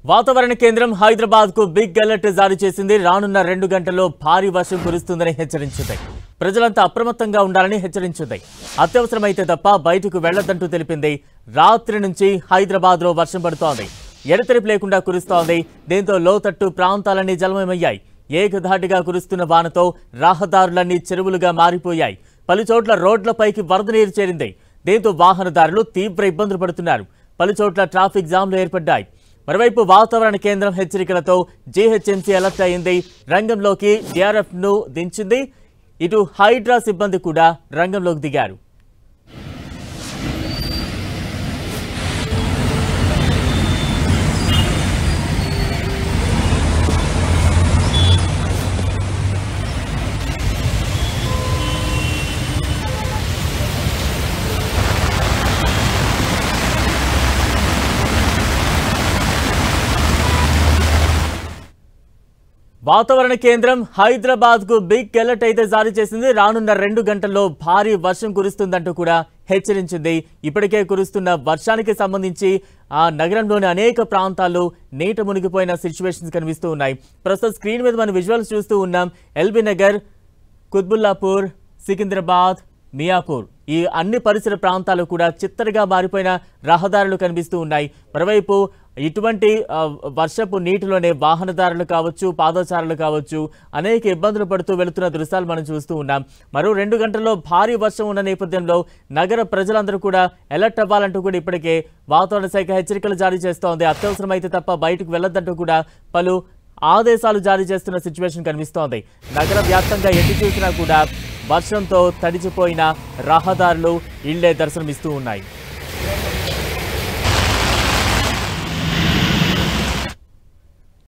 వాతావరణ కేంద్రం హైదరాబాద్ కు బిగ్ అలర్ట్ జారీ చేసింది. రానున్న 2 గంటల్లో భారీ వర్షం కురుస్తుందని హెచ్చరించింది. ప్రజలంతా అప్రమత్తంగా ఉండాలని హెచ్చరించింది. అత్యవసరమైతే తప్ప బయటకు వెళ్లొద్దంటూ తెలిపింది. రాత్రి నుంచి హైదరాబాద్ లో వర్షం పడుతోంది. ఎడతెరిపి లేకుండా కురుస్తోంది. దీంతో లోతట్టు ప్రాంతాలన్నీ జలమయమయ్యాయి. ఏకధాటిగా కురుస్తున్న వానతో రహదారులన్నీ చెరువులుగా మారిపోయాయి. పలుచోట్ల రోడ్లపైకి వరద నీరు చేరింది. దీంతో వాహనదారులు తీవ్ర ఇబ్బందులు పడుతున్నారు. పలుచోట్ల ట్రాఫిక్ జామ్లు ఏర్పడ్డాయి. మరోవైపు వాతావరణ కేంద్రం హెచ్చరికలతో జీహెచ్ఎంసీ అలర్ట్ అయింది. రంగంలోకి డిఆర్ఎఫ్ ను దించింది. ఇటు హైడ్రా సిబ్బంది కూడా రంగంలోకి దిగారు. వాతావరణ కేంద్రం హైదరాబాద్ కు బిగ్ అలర్ట్ అయితే జారీ చేసింది. రానున్న 2 గంటల్లో భారీ వర్షం కురుస్తుందంటూ కూడా హెచ్చరించింది. ఇప్పటికే కురుస్తున్న వర్షానికి సంబంధించి ఆ నగరంలోని అనేక ప్రాంతాల్లో నీట మునిగిపోయిన సిచ్యువేషన్స్ కనిపిస్తూ ఉన్నాయి. ప్రస్తుతం స్క్రీన్ మీద మనం విజువల్స్ చూస్తూ ఉన్నాం. ఎల్బీ నగర్, కుత్బుల్లాపూర్, సికింద్రాబాద్, మియాపూర్ ఈ అన్ని పరిసర ప్రాంతాలు కూడా చిత్తడిగా మారిపోయిన రహదారులు కనిపిస్తూ ఉన్నాయి. మరోవైపు ఇటువంటి వర్షపు నీటిలోనే వాహనదారులు కావచ్చు, పాదచారులు కావచ్చు అనేక ఇబ్బందులు పడుతూ వెళుతున్న దృశ్యాలు మనం చూస్తూ ఉన్నాం. మరో 2 గంటల్లో భారీ వర్షం ఉన్న నేపథ్యంలో నగర ప్రజలందరూ కూడా అలర్ట్ అవ్వాలంటూ కూడా ఇప్పటికే వాతావరణ శాఖ హెచ్చరికలు జారీ చేస్తోంది. అత్యవసరమైతే తప్ప బయటకు వెళ్లొద్దంటూ కూడా పలు ఆదేశాలు జారీ చేస్తున్న సిచ్యువేషన్ కనిపిస్తోంది. నగర వ్యాప్తంగా ఎటు చూసినా కూడా వర్షంతో తడిచిపోయిన రహదారులు, ఇళ్లే దర్శనమిస్తూ ఉన్నాయి.